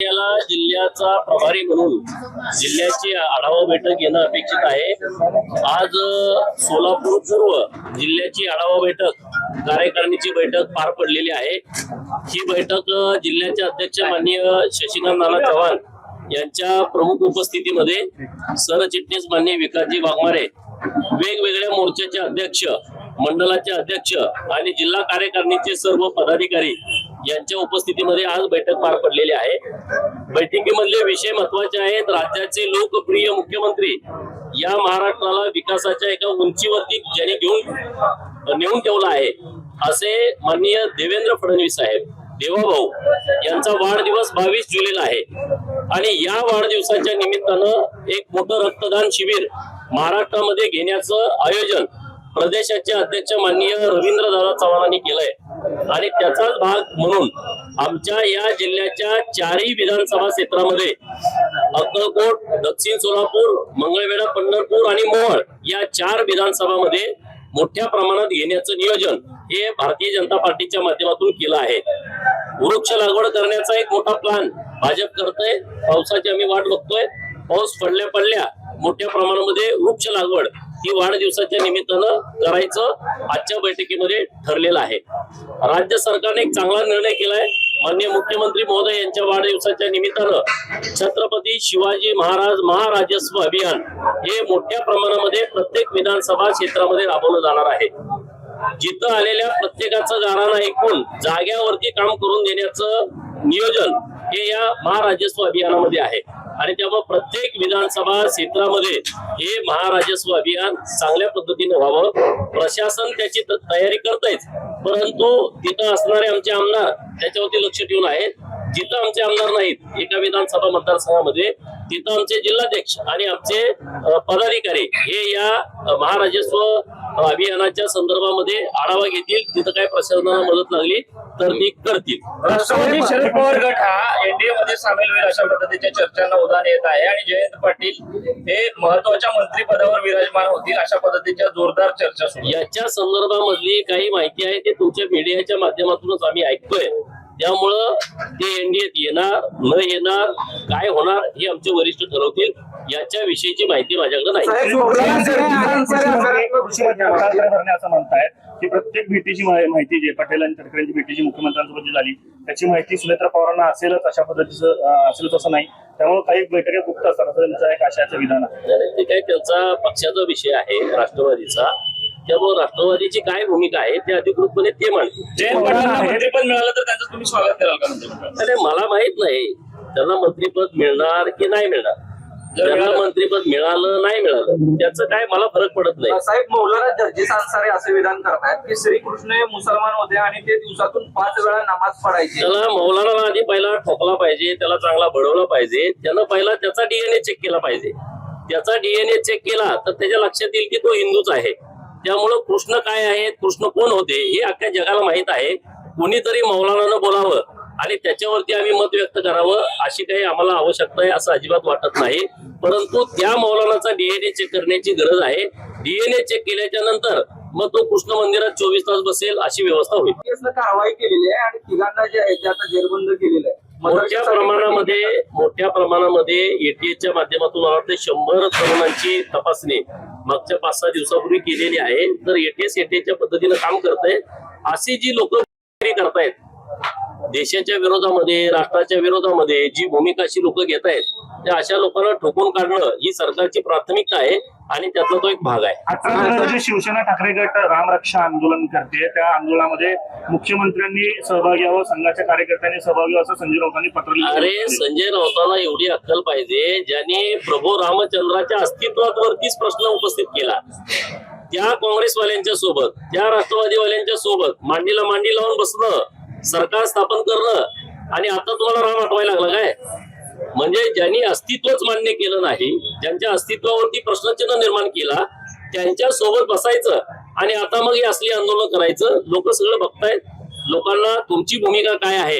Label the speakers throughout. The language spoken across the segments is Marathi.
Speaker 1: याला जिल्ह्याचा प्रभारी म्हणून जिल्ह्याची आढावा बैठक घेणं अपेक्षित आहे। आज सोलापूर पूर्व जिल्ह्याची आढावा बैठक कार्यकारिणीची बैठक पार पडलेली आहे। ही बैठक जिल्ह्याचे अध्यक्ष माननीय शशिकांत नाना चव्हाण यांच्या प्रमुख उपस्थितीमध्ये सरचिटणीस माननीय विकासजी वाघमारे, वेगवेगळ्या मोर्चाचे अध्यक्ष, मंडळाचे अध्यक्ष आणि जिल्हा कार्यकारिणीचे सर्व पदाधिकारी यांच्या उपस्थितीमध्ये आज बैठक पार पडलेली आहे। बैठकीमधले विषय महत्त्वाचे आहेत। राज्याचे लोकप्रिय मुख्यमंत्री या महाराष्ट्राला विकासाच्या एका उंचीवरती ज्यांनी नेऊन ठेवला आहे असे माननीय देवेंद्र फडणवीस साहेब, देवाभाऊ यांचा वाढदिवस 22 जुलैला आहे आणि या वाढदिवसाच्या निमित्तानं एक मोठं रक्तदान शिबिर महाराष्ट्रामध्ये घेण्याचं आयोजन प्रदेशाचे अध्यक्ष माननीय रवींद्रदादा चव्हाणांनी केलंय आणि त्याचाच भाग म्हणून आमच्या या जिल्ह्याच्या 4ही विधानसभा क्षेत्रामध्ये अक्कलकोट, दक्षिण सोलापूर, मंगळवेढा, पंढरपूर आणि मोहोळ या 4 विधानसभामध्ये मोठ्या प्रमाणात घेण्याचं नियोजन हे भारतीय जनता पार्टीच्या माध्यमातून केलं आहे। वृक्ष लागवड करण्याचा एक मोठा प्लॅन भाजप करतोय। पावसाची आम्ही वाट बघतोय। पाऊस पडल्या मोठ्या प्रमाणामध्ये वृक्ष लागवड ही वाढदिवसाच्या निमित्तानं करायचं आजच्या बैठकीमध्ये ठरलेलं आहे। राज्य सरकारने एक चांगला निर्णय केलाय। माननीय मुख्यमंत्री महोदय यांच्या वाढदिवसाच्या निमित्तानं छत्रपती शिवाजी महाराज महाराजस्व अभियान हे मोठ्या प्रमाणामध्ये प्रत्येक विधानसभा क्षेत्रामध्ये राबवलं जाणार आहे। जिथं आलेल्या प्रत्येकाचं गाराणं ऐकून जाग्यावरती काम करून देण्याचं नियोजन हे या महाराजस्व अभियानामध्ये आहे आणि त्यामुळे प्रत्येक विधानसभा क्षेत्रामध्ये हे महाराजस्व अभियान चांगल्या पद्धतीने व्हावं। प्रशासन त्याची तयारी करतायच, परंतु तिथं असणारे आमचे आमदार त्याच्यावरती लक्ष ठेवून आहेत। जिथं आमचे आमदार नाहीत एका विधानसभा मतदारसंघामध्ये तिथं आमचे जिल्हाध्यक्ष आणि आमचे पदाधिकारी हे या महाराजस्व अभियानाच्या संदर्भामध्ये आढावा घेतील। तिथं काय प्रशासनाला मदत लागली तर ती करतील।
Speaker 2: राष्ट्रवादी शरद पवार गट हा एनडीए मध्ये सामील होईल अशा पद्धतीच्या चर्चांना उधाण येत आहे आणि जयंत पाटील हे महत्वाच्या मंत्रिपदावर विराजमान होतील अशा पद्धतीच्या जोरदार चर्चा सुरू।
Speaker 1: याच्या संदर्भामधली काही माहिती आहे ते तुमच्या मीडियाच्या माध्यमातूनच आम्ही ऐकतोय। त्यामुळं ते एनडीएत येणार न येणार काय होणार हे आमचे वरिष्ठ ठरवतील। याच्या विषयीची माहिती माझ्याकडे नाही।
Speaker 3: असं म्हणतायत की प्रत्येक भेटीची माहिती जी पटेल आणि तडकरेंची भेटीची मुख्यमंत्र्यांसोबत जी झाली त्याची माहिती सुनेत्रा पवारांना असेलच अशा पद्धतीचं असेलच असं नाही। त्यामुळे काही बैठका गुप्त असतात असं त्यांचं एक आशयाचं विधान आहे।
Speaker 1: ते काय त्यांचा पक्षाचा विषय आहे राष्ट्रवादीचा। त्यामुळे राष्ट्रवादीची काय भूमिका आहे ते अधिकृतपणे ते मांडतील।
Speaker 2: जयंत पाटलांना मंत्रिपद मिळालं तर त्यांचं तुम्ही स्वागत कराल का?
Speaker 1: अरे मला माहित नाही त्यांना मंत्रिपद मिळणार की नाही मिळणार। त्यांना मंत्रिपद मिळालं नाही मिळालं त्याचं काय मला फरक पडत नाही।
Speaker 4: साहेब, मौलाना जर्जिस अन्सारी असे विधान करतायत की श्रीकृष्ण हे मुसलमान होते आणि ते दिवसातून 5 वेळा नमाज पढायचे।
Speaker 1: त्याला मौलाना आधी पहिला ठोकला पाहिजे, त्याला चांगला बडवला पाहिजे, त्यानं पहिला त्याचा डीएनए चेक केला पाहिजे। त्याचा डीएनए चेक केला तर त्याच्या लक्षात येईल की तो हिंदूच आहे। त्यामुळं कृष्ण काय आहे, कृष्ण कोण होते हे अख्ख्या जगाला माहित आहे। कोणीतरी मौलानानं बोलावं आणि त्याच्यावरती आम्ही मत व्यक्त करावं अशी काही आम्हाला आवश्यकता आहे असं अजिबात वाटत नाही। परंतु त्या मौलानाचा डीएनए चेक करण्याची गरज आहे। डीएनए चेक केल्याच्या नंतर मग तो कृष्ण मंदिरात 24 तास बसेल अशी व्यवस्था होईल।
Speaker 4: कारवाई केलेली आहे आणि तिघांना जे आहे ते आता जेरबंद केलेलं आहे।
Speaker 1: मोठ्या प्रमाणामध्ये एटीएसच्या माध्यमातून मला वाटतं 100 तरुणांची तपासणी मागच्या 5-6 दिवसापूर्वी केलेली आहे। तर एटीएसच्या पद्धतीनं काम करतंय। अशी जी लोक करतायत देशाच्या विरोधामध्ये, राष्ट्राच्या विरोधामध्ये जी भूमिका अशी लोक घेत आहेत त्या अशा लोकांना ठोकून काढणं ही सरकारची प्राथमिकता आहे आणि त्यातला तो एक भाग आहे।
Speaker 3: आता शिवसेना ठाकरे गट रामरक्षा आंदोलन करते त्या आंदोलनामध्ये मुख्यमंत्र्यांनी सहभागी व्हावं, संघाच्या कार्यकर्त्यांनी सहभागी व्हावं असं संजय राऊतांनी पत्र लिहिलं।
Speaker 1: अरे संजय राऊतांना एवढी अक्कल पाहिजे ज्यांनी प्रभू रामचंद्राच्या अस्तित्वावरतीच प्रश्न उपस्थित केला। त्या काँग्रेसवाल्यांच्या सोबत, त्या राष्ट्रवादीवाल्यांच्या सोबत मांडीला मांडी लावून बसणं, सरकार स्थापन करणं आणि आता तुम्हाला राम आठवायला लागला काय? म्हणजे ज्यांनी अस्तित्वच मान्य केलं नाही, ज्यांच्या अस्तित्वावरती प्रश्नचिन्ह निर्माण केला त्यांच्या सोबत बसायचं आणि आता मग हे असली आंदोलन करायचं। लोक सगळं बघतायत। लोकांना तुमची भूमिका काय आहे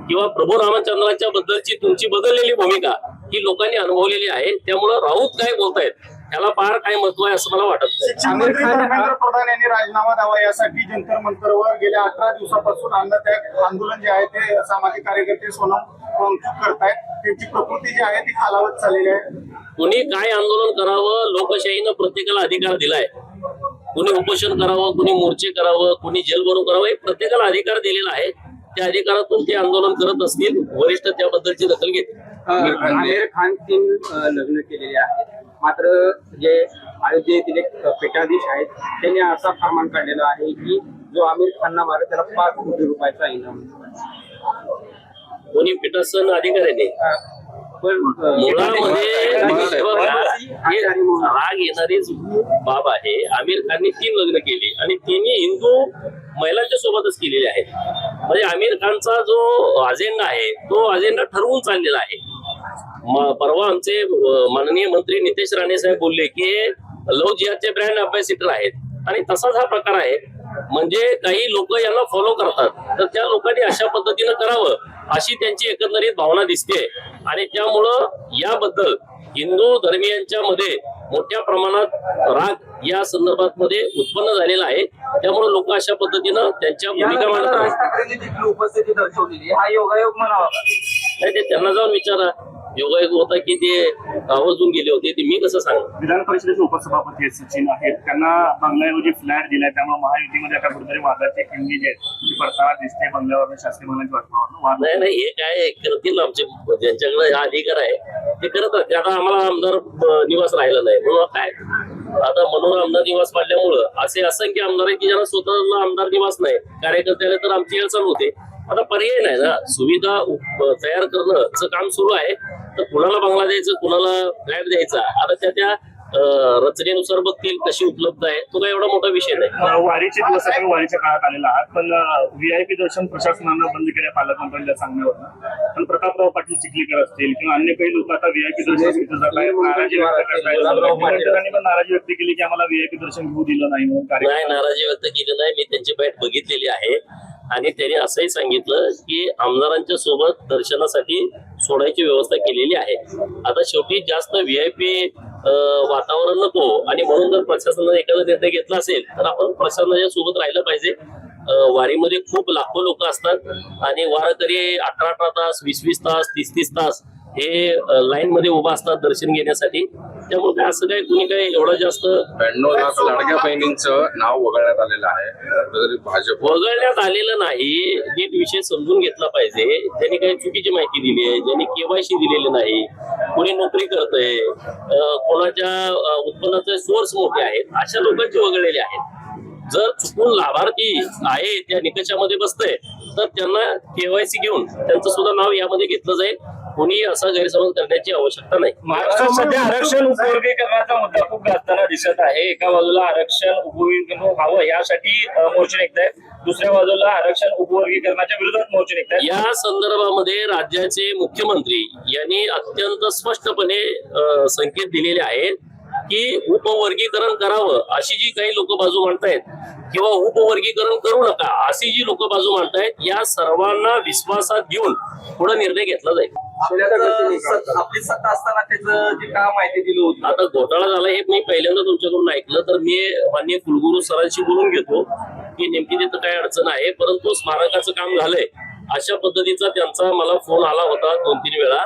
Speaker 1: किंवा प्रभू रामचंद्राच्या बद्दलची तुमची बदललेली भूमिका ही लोकांनी अनुभवलेली आहे। त्यामुळे राऊत काय बोलतायत ह्याला फार काही महत्व आहे असं मला वाटत नाही.
Speaker 5: शिक्षण मंत्री धर्मेंद्र प्रधान यांनी राजीनामा द्यावा यासाठी जंतर मंतरवर गेल्या 18 दिवसापासून अन्नत्याग आंदोलन जे आहे ते सामाजिक कार्यकर्ते सोनम वांगचूक करतायत. त्यांची प्रकृती जी आहे ती खालावत चाललेली आहे.
Speaker 1: कुणी काय आंदोलन करावं, लोकशाहीनं प्रत्येकाला अधिकार दिलाय. कुणी उपोषण करावं, कुणी मोर्चे करावं, कुणी जेल भरून करावं, हे प्रत्येकाला अधिकार दिलेला आहे. त्या अधिकारातून ते आंदोलन करत असतील, वरिष्ठ त्याबद्दलची दखल घेतील.
Speaker 6: आमिर खान 3 लग्न केलेले आहेत, मात्र जे अयोध्येतील एक पीठाधीश आहेत त्यांनी असा फरमान काढलेला आहे की जो आमिर खानना मारे त्याला 5 कोटी रुपयाचा इनाम.
Speaker 1: कोणी पीठासन अधिकाऱ्याने
Speaker 6: पण
Speaker 1: मुळामध्ये राग येणारीच बाब आहे. आमिर खानने 3 लग्न केली आणि तिन्ही हिंदू महिलांच्या सोबतच केलेले आहेत. म्हणजे आमिर खानचा जो अजेंडा आहे तो अजेंडा ठरवून चाललेला आहे. परवा आमचे माननीय मंत्री नितेश राणे साहेब बोलले की लव्ह जिहादचे ब्रँड अम्बॅसिडर आहेत आणि तसाच हा प्रकार आहे. म्हणजे काही लोक यांना फॉलो करतात, तर त्या लोकांनी अशा पद्धतीनं करावं अशी त्यांची एकंदरीत भावना दिसते. आणि त्यामुळं याबद्दल हिंदू धर्मीयांच्या मध्ये मोठ्या प्रमाणात राग या संदर्भात मध्ये उत्पन्न झालेला आहे. त्यामुळे लोक अशा पद्धतीनं त्यांच्या भूमिका मांडत
Speaker 4: राज
Speaker 1: आहेत.
Speaker 4: ठाकरेंनी देखील उपस्थिती दर्शवलेली हा योगायोग म्हणावा का?
Speaker 1: नाही, ते त्यांना जाऊन विचारा. योगायोग होता की ते आवर्जून गेले होते, ते मी कसं सांगू.
Speaker 3: विधान परिषदेचे उपसभापती आहेत सचिन आहेत, त्यांना बंगल्याऐवजी फ्लॅट दिलाय. त्यामुळे महायुतीमध्ये आता कुठेतरी वादाची खिंडी जी आहे ती पडताना दिसते. बंगल्यावर शासकीय भवनाची वाद
Speaker 1: नाही नाही, हे काय करतील आमचे ज्यांच्याकडे हा अधिकार आहे ते करत राहते. आता आम्हाला आमदार निवास राहिला नाही म्हणून काय आता म्हणून आमदार निवास पाडल्यामुळं असे असंख्य आमदार आहेत की ज्यांना स्वतःला आमदार निवास नाही. कार्यकर्त्याला तर आमची वेळ चालू होते. आता पर्याय नाही ना, सुविधा तयार करणं काम सुरू आहे. तर कुणाला बंगला द्यायचं, कुणाला फ्लॅट द्यायचा, आता त्या रचनेनुसार बघतील कशी उपलब्ध आहे. तो काय एवढा मोठा विषय नाही.
Speaker 3: वारीचे दिवस आपण वारीच्या काळात आलेला आहात, पण व्हीआयपी दर्शन प्रशासनानं बंद केल्या पालकमंत्र्यांच्या सांगण्यावर. पण प्रतापराव पाटील चिखलीकर असतील किंवा अन्य काही लोक आता व्हीआयपी दर्शन घेतलं जात आहेत, नाराजी व्यक्त करतायत. मुख्यमंत्र्यांनी पण नाराजी व्यक्त केली की आम्हाला व्हीआयपी दर्शन घेऊ दिलं नाही म्हणून.
Speaker 1: नाही, नाराजी व्यक्त केली नाही. मी त्यांची बॅट बघितलेली आहे आणि त्यांनी असंही सांगितलं की आमदारांच्या सोबत दर्शनासाठी सोडायची व्यवस्था केलेली आहे. आता शेवटी जास्त व्हीआयपी वातावरण नको आणि म्हणून जर प्रशासनाने एखादा निर्णय घेतला असेल तर आपण प्रशासनाच्या सोबत राहिलं पाहिजे. वारीमध्ये खूप लाखो लोक असतात आणि वारकरी 18 तास, 20 तास, 30 तास हे लाईन मध्ये उभा असतात दर्शन घेण्यासाठी. त्यामुळे काय असं काय कुणी काय एवढं जास्त
Speaker 7: 92 लाख लाडक्या बहिणींचं नाव वगळण्यात आलेलं आहे. कुठेतरी भाजप
Speaker 1: वगळण्यात आलेलं नाही. नीट विषय समजून घेतला पाहिजे. त्यांनी काही चुकीची माहिती दिली आहे, ज्यांनी केवायसी दिलेली नाही, कोणी नोकरी करतंय, कोणाच्या उत्पन्नाचे सोर्स मोठे आहेत, अशा लोकांची वगळलेले आहेत. जर चुकून लाभार्थी आहे त्या निकषामध्ये बसतंय तर त्यांना केवायसी घेऊन त्यांचं सुद्धा नाव यामध्ये घेतलं जाईल. कोणी असा गैरसमज करण्याची आवश्यकता नाही.
Speaker 2: महाराष्ट्रात सध्या आरक्षण उपवर्गीकरणाचा मुद्दा खूप गाजताना दिसत आहे. एका बाजूला आरक्षण उपवर्गीकरण व्हावं यासाठी मोर्चे निघतायत, दुसऱ्या बाजूला आरक्षण उपवर्गीकरणाच्या विरोधात मोर्चे निघतायत.
Speaker 1: या संदर्भामध्ये राज्याचे मुख्यमंत्री यांनी अत्यंत स्पष्टपणे संकेत दिलेले आहेत की उपवर्गीकरण करावं अशी जी काही लोक बाजू मांडतायत किंवा उपवर्गीकरण करू नका अशी जी लोक बाजू मांडतायत, या सर्वांना विश्वासात घेऊन पुढे निर्णय घेतला जाईल.
Speaker 4: आपली सत्ता असताना त्याचं जे काम माहिती दिलं होतं,
Speaker 1: आता घोटाळा झाला हे मी पहिल्यांदा तुमच्याकडून ऐकलं, तर मी माननीय कुलगुरू सरांशी बोलून घेतो की नेमकी तिथं काय अडचण आहे. परंतु स्मारकाचं काम झालंय अशा पद्धतीचा त्यांचा मला फोन आला होता 2-3 वेळा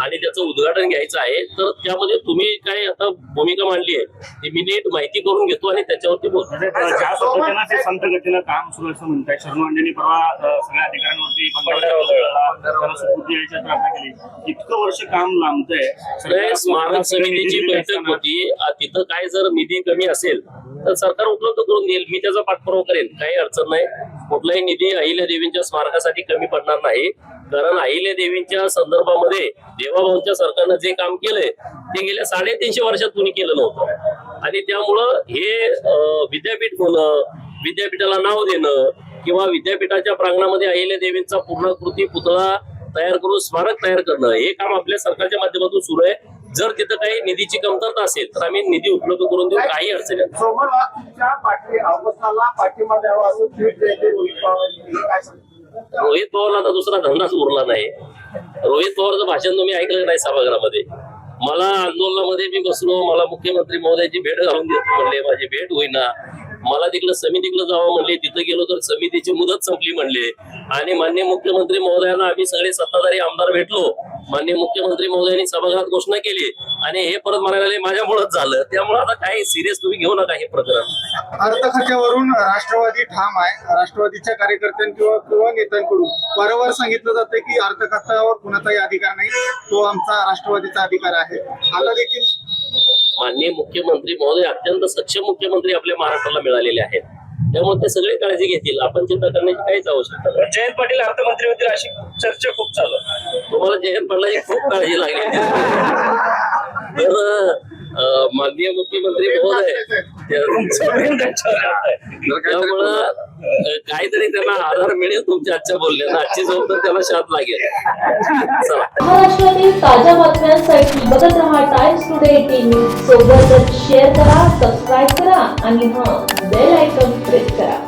Speaker 1: आणि त्याचं उद्घाटन घ्यायचं आहे. तर त्यामध्ये तुम्ही काय आता भूमिका मांडली आहे ती मी नीट माहिती करून घेतो आणि त्याच्यावरती बोलतो.
Speaker 3: ज्या पद्धतीनं ते संत गतीनं काम सुरू असं म्हणताय, शर्मांडेंनी परवा सगळ्या अधिकाऱ्यांवरती सुपूर्दी यायची प्रार्थना केली. इतकं वर्ष काम लांबतंय.
Speaker 1: स्मारक समितीची बैठक होती, तिथं काय जर निधी कमी असेल तर सरकार उपलब्ध करून देईल. मी त्याचा पाठपुरावा करेन, काही अडचण नाही. कुठलाही निधी अहिल्या देवींच्या स्मारकासाठी कमी पडणार नाही. कारण अहिल्या देवींच्या संदर्भामध्ये देवाभाऊंच्या सरकारनं जे काम केलंय ते गेल्या 350 वर्षात कुणी केलं नव्हतं. आणि त्यामुळं हे विद्यापीठ होणं, विद्यापीठाला नाव देणं किंवा विद्यापीठाच्या प्रांगणामध्ये अहिल्या देवींचा पूर्णाकृती पुतळा तयार करून स्मारक तयार करणं हे काम आपल्या सरकारच्या माध्यमातून सुरू आहे. जर तिथं काही निधीची कमतरता असेल तर आम्ही निधी उपलब्ध करून देऊ, काही अडचण नाही.
Speaker 5: सोमवार तुमच्या अवकाशाला पाठिंबा द्यावा असं ट्विट द्यायचे रोहित पवार यांनी काय सांगितलं?
Speaker 1: रोहित पवारला आता दुसरा धंदाच उरला नाही. रोहित पवारचं भाषण तुम्ही ऐकलं नाही सभागृहामध्ये. मला आंदोलनामध्ये मी बसलो, मला मुख्यमंत्री महोदयाची भेट घालून देतो म्हणले, माझी भेट होईना. मला तिकडं समितीकडे जावं म्हणले, तिथं गेलो तर समितीची मुदत संपली म्हणले. आणि माननीय मुख्यमंत्री महोदयांना आम्ही सगळे सत्ताधारी आमदार भेटलो. माननीय मुख्यमंत्री महोदयांनी सभागृहात घोषणा केली आणि हे परत म्हणायला लागले माझ्यामुळेच झालं. त्यामुळे आता काही सिरियस तुम्ही घेऊ नका हे प्रकरण.
Speaker 5: अर्थखात्यावरून राष्ट्रवादी ठाम आहे. राष्ट्रवादीच्या कार्यकर्त्यांनी किंवा नेत्यांकडून वारंवार सांगितलं जातं की अर्थखात्यावर कुणाचाही अधिकार नाही, तो आमचा राष्ट्रवादीचा अधिकार आहे. आता देखील
Speaker 1: माननीय मुख्यमंत्री महोदय अत्यंत सक्षम मुख्यमंत्री आपल्या महाराष्ट्राला मिळालेले आहेत. त्यामुळे ते सगळे काळजी घेतील. आपण चिंता करण्याची काहीच आवश्यकता नाही.
Speaker 2: जयंत पाटील अर्थमंत्री होतील अशी चर्चा खूप चालू आहे.
Speaker 1: तुम्हाला जयंत पाटलाची खूप काळजी लागली. तर माननीय मुख्यमंत्री महोदय त्यामुळं काहीतरी त्यांना आधार मिळेल तुमच्या आजच्या बोलण्याला. आजची जबाबदारी त्याला शांत लागेल. चला.
Speaker 8: महाराष्ट्रातील ताज्या बातम्यांसाठी बघत रहा टाइम्स टुडे टीव्ही. सोबतच शेअर करा, सबस्क्राईब करा आणि बेल आयकॉन प्रेस करा.